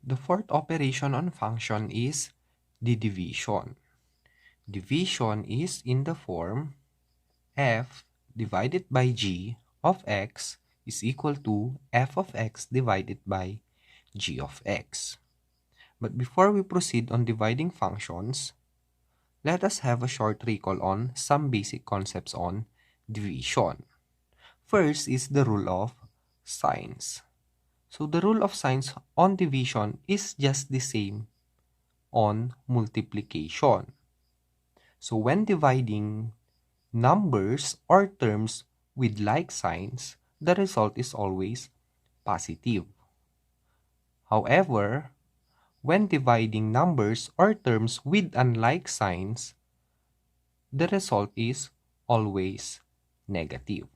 The fourth operation on function is the division. Division is in the form f divided by g of x is equal to f of x divided by g of x. But before we proceed on dividing functions, let us have a short recall on some basic concepts on division. First is the rule of signs. So the rule of signs on division is just the same on multiplication. So when dividing numbers or terms with like signs, the result is always positive. However, when dividing numbers or terms with unlike signs, the result is always negative.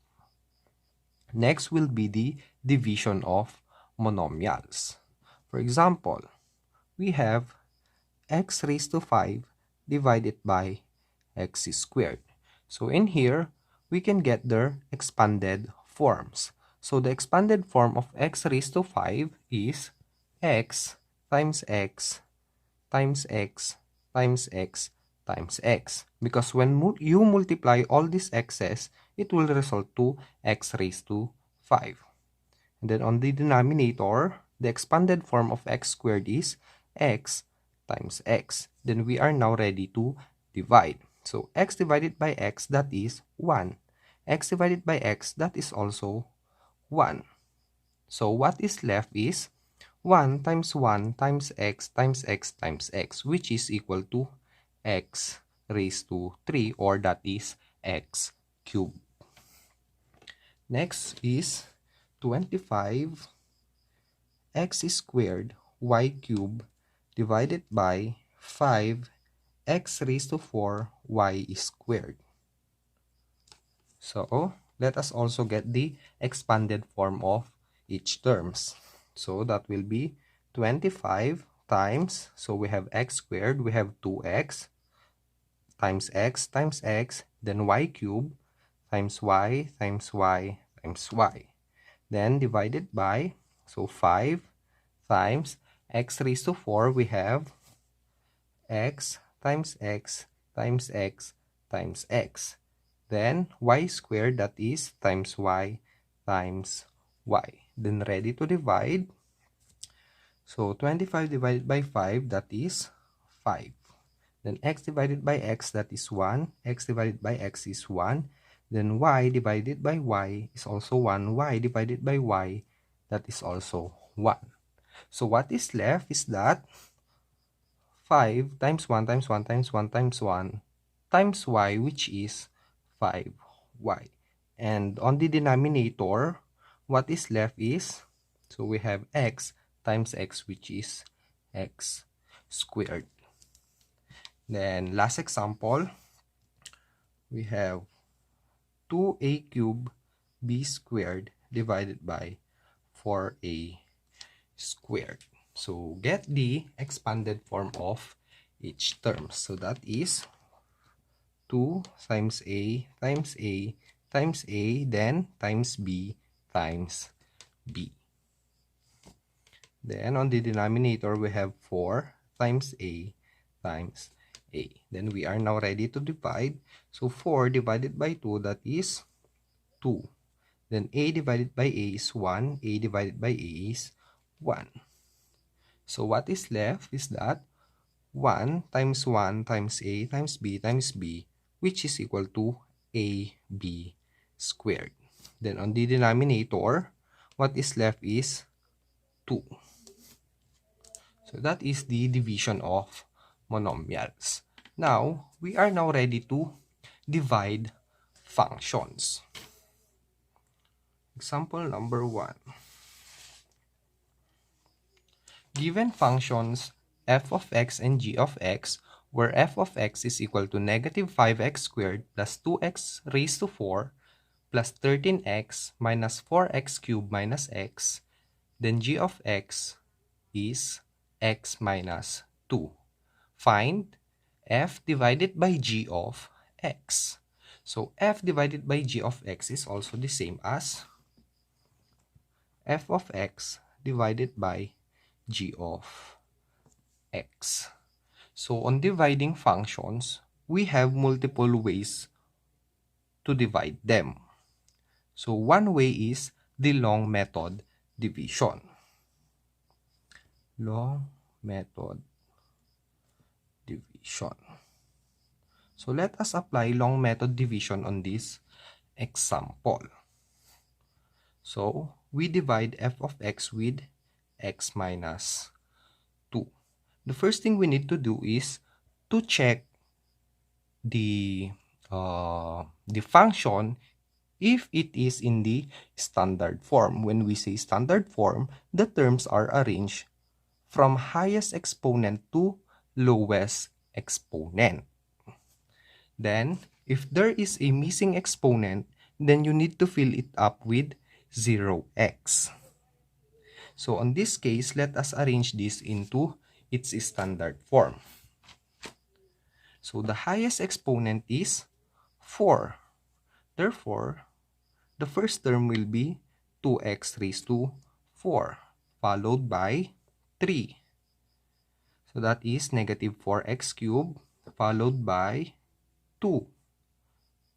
Next will be the division of monomials. For example, we have x raised to 5 divided by x squared. So in here, we can get their expanded forms. So the expanded form of x raised to 5 is x times x times x times x times x. Because when you multiply all these x's, it will result to x raised to 5. And then on the denominator, the expanded form of x squared is x times x. Then we are now ready to divide. So x divided by x, that is 1. X divided by x, that is also 1. So what is left is 1 times 1 times x times x times x, which is equal to x raised to 3, or that is x cubed. Next is 25 x squared y cubed divided by 5 x raised to 4 y squared. So let us also get the expanded form of each terms. So that will be 25 times, so we have x squared, we have 2x times x, then y cubed times y times y times y. Then divided by, so 5 times x raised to 4, we have x times x times x times x. Then y squared, that is times y times y. Then ready to divide. So 25 divided by 5, that is 5. Then x divided by x, that is 1. X divided by x is 1. Then y divided by y is also 1. Y divided by y, that is also 1. So what is left is that 5 times 1 times 1 times 1 times 1 times y, which is 5y. And on the denominator, what is left is, so we have x times x, which is x squared. Then last example, we have 2a cubed b squared divided by 4a squared. So get the expanded form of each term. So that is 2 times a times a times a, then times b times b. Then on the denominator, we have 4 times a times a. Then we are now ready to divide. So 4 divided by 2, that is 2. Then a divided by a is 1. A divided by a is 1. So what is left is that 1 times a times b, which is equal to ab squared. Then on the denominator, what is left is 2. So that is the division of monomials. Now, we are now ready to divide functions. Example number 1. Given functions f of x and g of x, where f of x is equal to negative 5x squared plus 2x raised to 4 plus 13x minus 4x cubed minus x, then g of x is x minus 2. Find f divided by g of x. So f divided by g of x is also the same as f of x divided by g of x. So on dividing functions, we have multiple ways to divide them. So one way is the long method division. Long method division. So let us apply long method division on this example. So we divide f of x with x minus 2. The first thing we need to do is to check the function if it is in the standard form. When we say standard form, the terms are arranged from highest exponent to lowest exponent. Then, if there is a missing exponent, then you need to fill it up with 0x. So on this case, let us arrange this into its standard form. So the highest exponent is 4. Therefore, the first term will be 2x raised to 4, followed by 3. So that is negative 4x cubed, followed by 2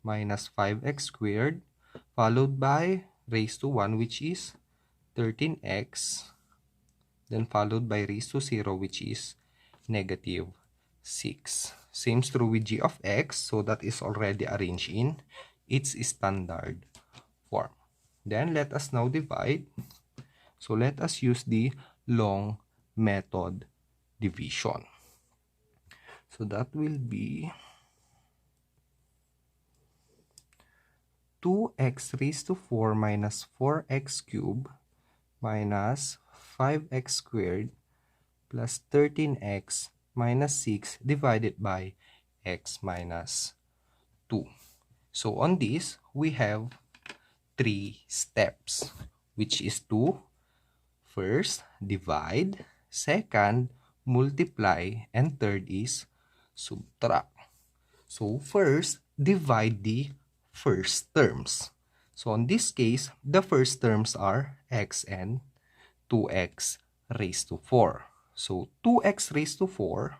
minus 5x squared, followed by raised to 1, which is 13x, then followed by raised to 0, which is negative 6. Same is true with g of x, so that is already arranged in its standard form. Then let us now divide. So let us use the long method division. So that will be 2x raised to 4 minus 4x cubed minus 5x squared plus 13x minus 6 divided by x minus 2. So on this, we have 3 steps, which is to first divide, second multiply, and third is subtract. So first, divide the first terms. So in this case, the first terms are x and 2x raised to 4. So 2x raised to 4,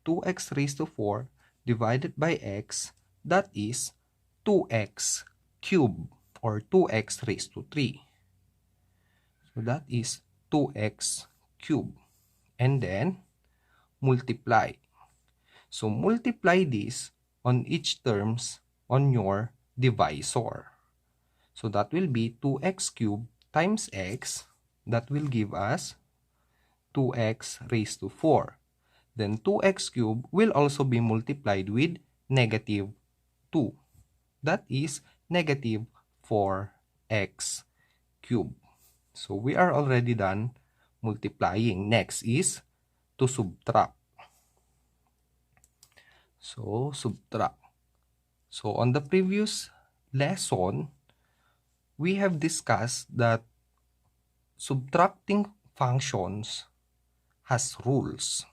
2x raised to 4 divided by x, that is 2x cubed or 2x raised to 3. So that is 2x cubed. And then multiply. So multiply this on each terms on your divisor. So that will be 2x cubed times x. That will give us 2x raised to 4. Then 2x cubed will also be multiplied with negative 2. That is negative 4x cubed. So we are already done multiplying. Next is to subtract. So subtract. So on the previous lesson, we have discussed that subtracting functions has rules.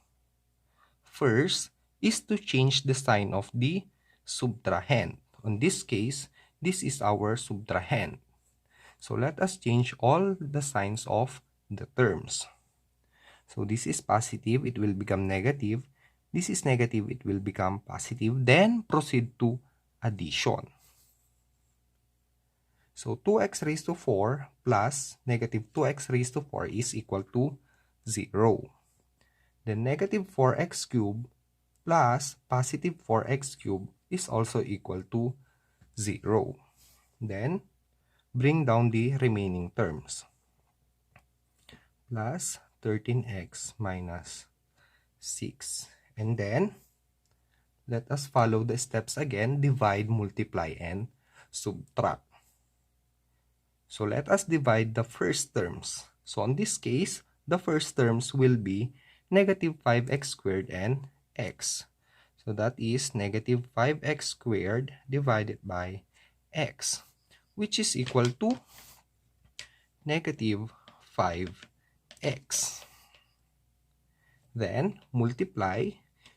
First is to change the sign of the subtrahend. In this case, this is our subtrahend. So let us change all the signs of the terms. So this is positive, it will become negative. This is negative, it will become positive. Then proceed to addition. So 2x raised to 4 plus negative 2x raised to 4 is equal to 0. Then negative 4x cubed plus positive 4x cubed is also equal to 0. Then bring down the remaining terms. Plus 13x minus 6. And then let us follow the steps again. Divide, multiply, and subtract. So let us divide the first terms. So in this case, the first terms will be negative 5x squared and x. So that is negative 5x squared divided by x, which is equal to negative 5x. Then multiply.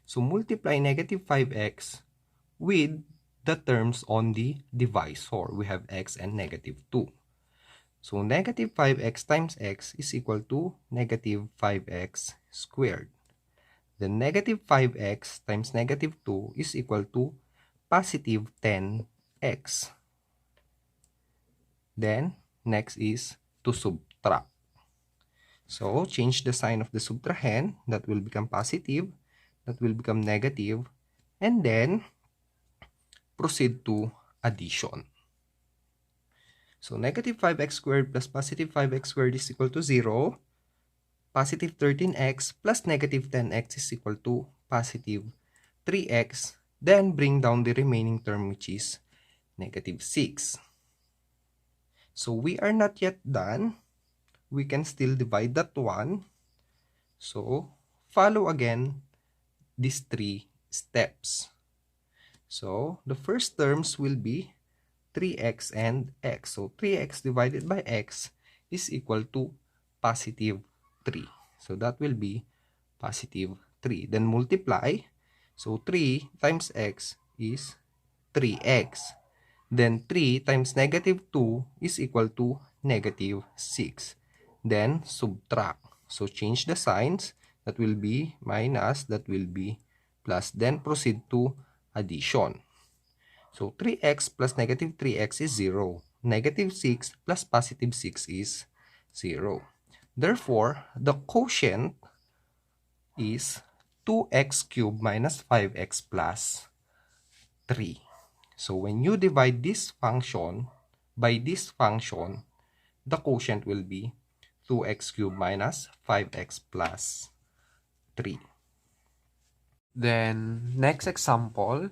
So multiply negative 5x with the terms on the divisor. We have x and negative 2. So negative 5x times x is equal to negative 5x squared. Then negative 5x times negative 2 is equal to positive 10x. Then next is to subtract. So change the sign of the subtrahend. That will become positive. That will become negative. And then proceed to addition. So negative 5x squared plus positive 5x squared is equal to 0. Positive 13x plus negative 10x is equal to positive 3x. Then bring down the remaining term, which is negative 6. So we are not yet done. We can still divide that one. So follow again these 3 steps. So the first terms will be 3x and x. So 3x divided by x is equal to positive 3. So that will be positive 3. Then multiply. So 3 times x is 3x. Then 3 times negative 2 is equal to negative 6. Then subtract. So change the signs. That will be minus, that will be plus. Then proceed to addition. So 3x plus negative 3x is 0. Negative 6 plus positive 6 is 0. Therefore, the quotient is 2x cubed minus 5x plus 3. So when you divide this function by this function, the quotient will be 2x cubed minus 5x plus 3. Then next example.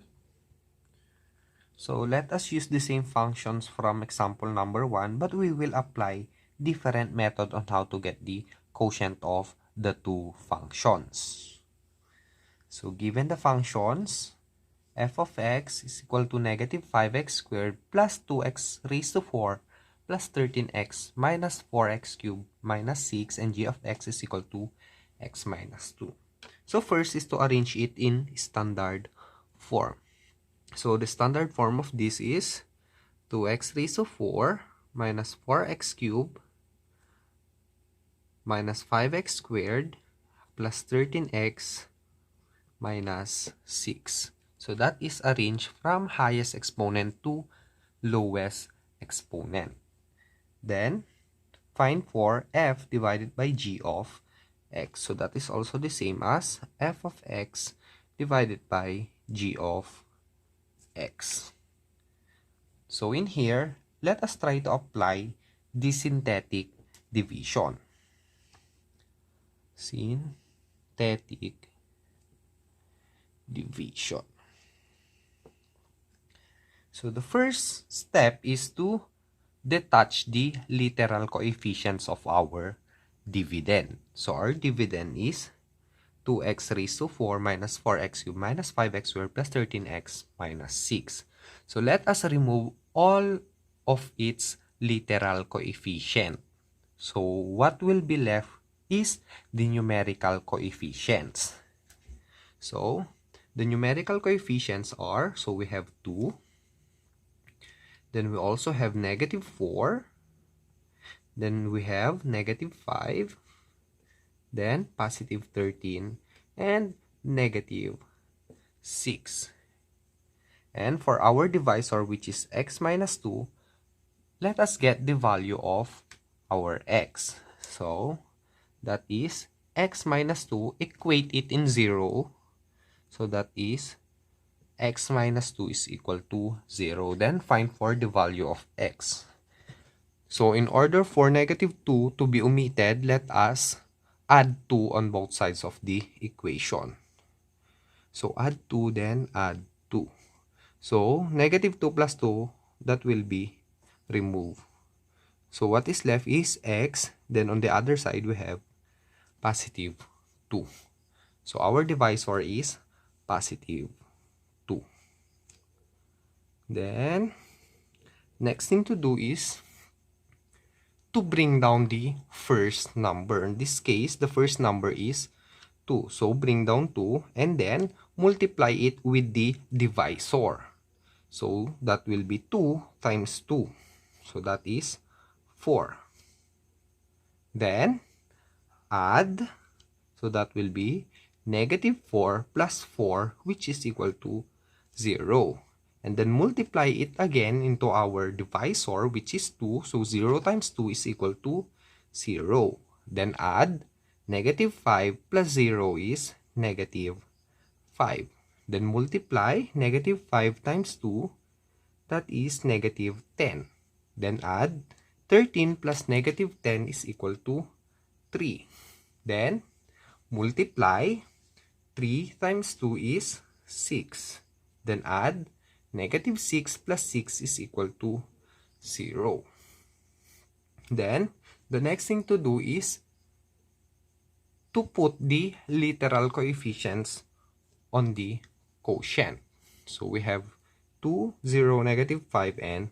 So let us use the same functions from example number 1, but we will apply different method on how to get the quotient of the two functions. So given the functions, f of x is equal to negative 5x squared plus 2x raised to 4 plus 13x minus 4x cubed minus 6, and g of x is equal to x minus 2. So first is to arrange it in standard form. So the standard form of this is 2x raised to 4 minus 4x cubed minus 5x squared plus 13x minus 6. So that is arranged from highest exponent to lowest exponent. Then find for f divided by g of x. So that is also the same as f of x divided by g of x. So in here, let us try to apply the synthetic division. Synthetic division. So the first step is to detach the literal coefficients of our dividend. So our dividend is 2x raised to 4 minus 4x cubed minus 5x squared plus 13x minus 6. So let us remove all of its literal coefficient. So what will be left is the numerical coefficients. So the numerical coefficients are, so we have 2. Then we also have negative 4. Then we have negative 5. Then positive 13. And negative 6. And for our divisor, which is x minus 2, let us get the value of our x. So that is x minus 2, equate it in 0. So that is x minus 2 is equal to 0. Then find for the value of x. So in order for negative 2 to be omitted, let us add 2 on both sides of the equation. So add 2, then add 2. So negative 2 plus 2, that will be removed. So what is left is x. Then on the other side, we have positive 2. So our divisor is positive 2. Then next thing to do is to bring down the first number. In this case, the first number is 2. So bring down 2 and then multiply it with the divisor. So that will be 2 times 2. So that is 4. Then, add, so that will be negative 4 plus 4, which is equal to 0. And then multiply it again into our divisor, which is 2. So 0 times 2 is equal to 0. Then add negative 5 plus 0 is negative 5. Then multiply negative 5 times 2, that is negative 10. Then add 13 plus negative 10 is equal to 3. Then multiply 3 times 2 is 6. Then add negative 6 plus 6 is equal to 0. Then the next thing to do is to put the literal coefficients on the quotient. So we have 2, 0, negative 5, and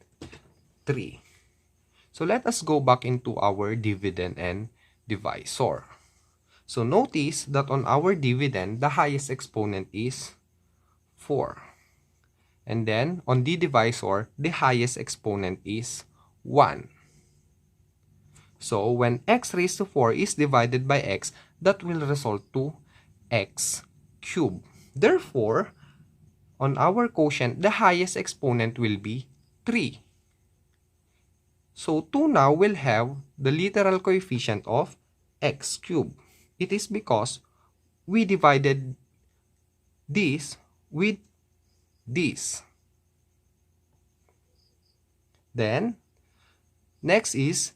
3. So let us go back into our dividend and divisor. So notice that on our dividend, the highest exponent is 4. And then on the divisor, the highest exponent is 1. So when x raised to 4 is divided by x, that will result to x cubed. Therefore, on our quotient, the highest exponent will be 3. So 2 now will have the literal coefficient of x cubed. It is because we divided this with this. Then, next is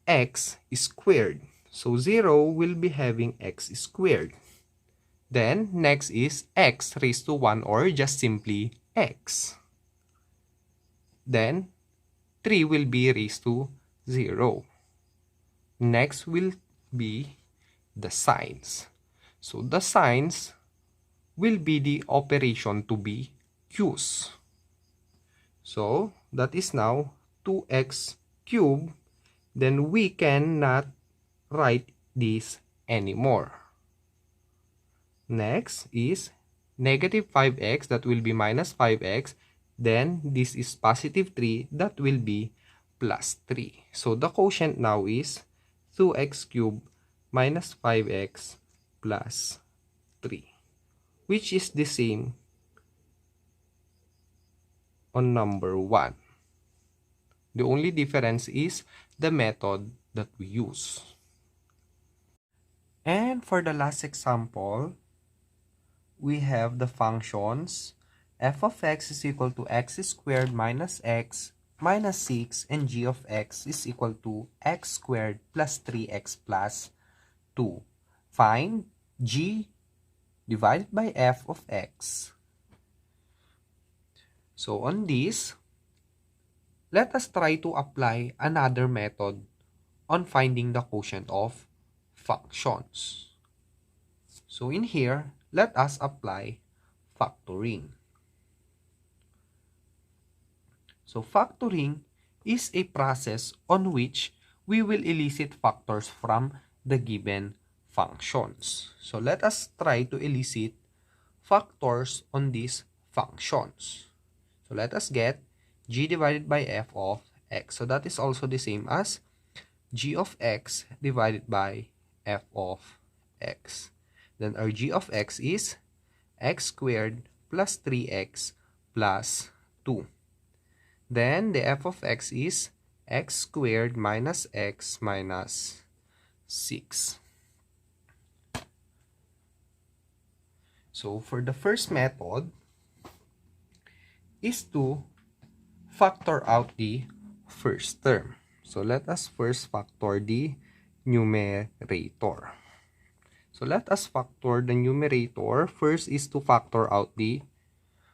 x squared. So 0 will be having x squared. Then, next is x raised to 1 or just simply x. Then, 3 will be raised to 0. Next will be the signs. So, the signs will be the operation to be used. So, that is now 2x cubed. Then, we cannot write this anymore. Next is negative 5x, that will be minus 5x. Then, this is positive 3, that will be plus 3. So, the quotient now is 2x cubed minus 5x plus 3, which is the same on number 1. The only difference is the method that we use. And for the last example, we have the functions f of x is equal to x squared minus x minus 6, and g of x is equal to x squared plus 3x plus 2. Find g divided by f of x. So on this, let us try to apply another method on finding the quotient of functions. So in here, let us apply factoring. So factoring is a process on which we will elicit factors from the given functions. So let us try to elicit factors on these functions. So let us get g divided by f of x. So that is also the same as g of x divided by f of x. Then our g of x is x squared plus 3x plus 2. Then the f of x is x squared minus x minus 6. So for the first method is to factor out the first term. So let us first factor the numerator. So let us factor the numerator. First is to factor out the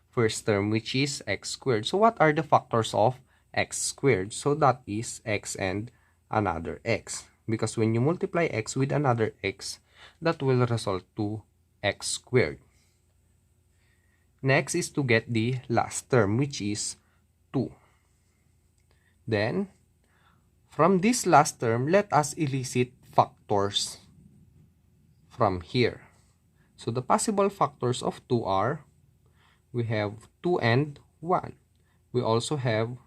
first term, which is x squared. So what are the factors of x squared? So that is x and another x. Because when you multiply x with another x, that will result to x squared. Next is to get the last term, which is 2. Then, from this last term, let us elicit factors from here. So the possible factors of 2 are, we have 2 and 1. We also have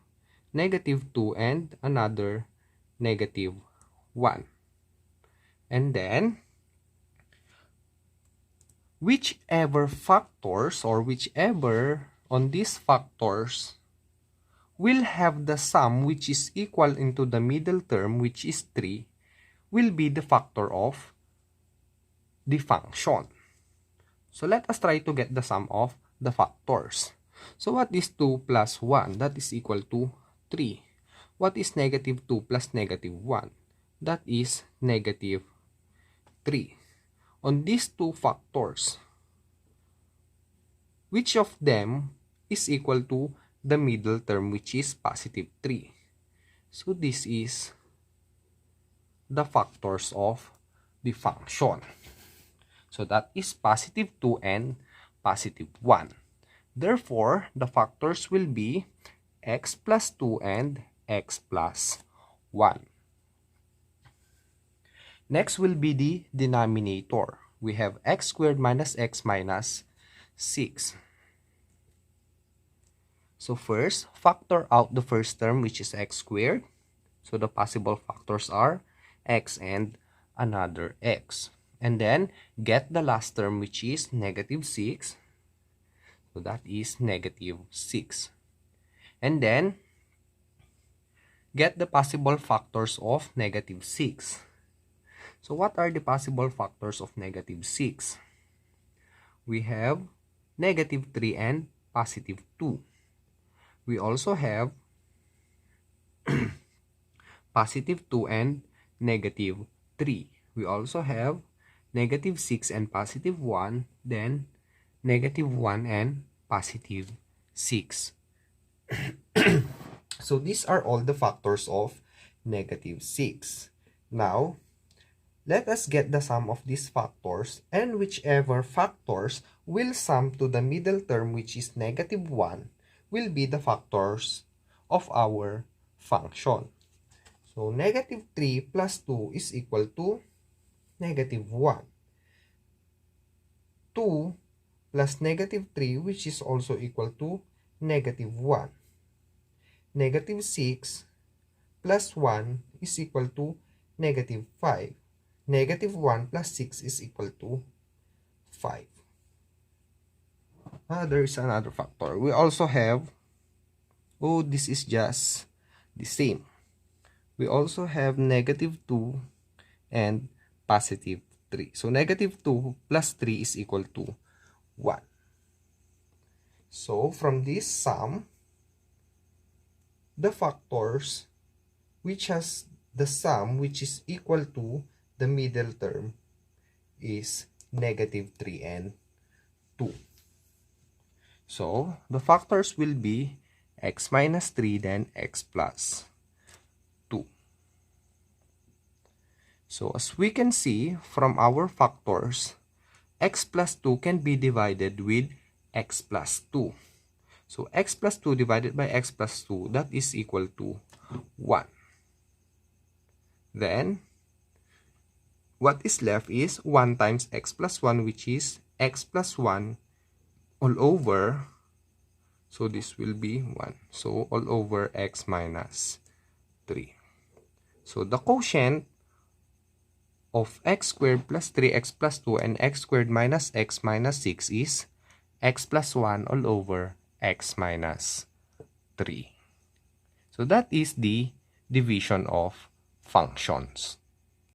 negative 2 and another negative 1. And then, whichever factors or whichever on these factors will have the sum which is equal into the middle term, which is 3, will be the factor of the function. So let us try to get the sum of the factors. So what is 2 plus 1? That is equal to 3. What is negative 2 plus negative 1? That is negative 3. On these two factors, which of them is equal to the middle term, which is positive 3? So this is the factors of the function. So that is positive 2 and positive 1. Therefore, the factors will be x plus 2 and x plus 1. Next will be the denominator. We have x squared minus x minus 6. So first, factor out the first term, which is x squared. So the possible factors are x and another x. And then get the last term, which is negative 6. So that is negative 6. And then get the possible factors of negative 6. So what are the possible factors of negative 6? We have negative 3 and positive 2. We also have positive 2 and negative 3. We also have negative 6 and positive 1, then negative 1 and positive 6. So these are all the factors of negative 6. Now, let us get the sum of these factors, and whichever factors will sum to the middle term, which is negative 1, will be the factors of our function. So negative 3 plus 2 is equal to negative 1. 2 plus negative 3, which is also equal to negative 1. Negative 6 plus 1 is equal to negative 5. Negative 1 plus 6 is equal to 5. There is another factor. We also have, this is just the same. We also have negative 2 and positive 3. So negative 2 plus 3 is equal to 1. So from this sum, the factors which has the sum which is equal to the middle term is negative 3 and 2. So the factors will be x minus 3, then x plus 2. So as we can see from our factors, x plus 2 can be divided with x plus 2. So x plus 2 divided by x plus 2, that is equal to 1. Then, what is left is 1 times x plus 1, which is x plus 1 all over. So this will be 1. So all over x minus 3. So the quotient of x squared plus 3x plus 2 and x squared minus x minus 6 is x plus 1 all over x minus 3. So that is the division of functions.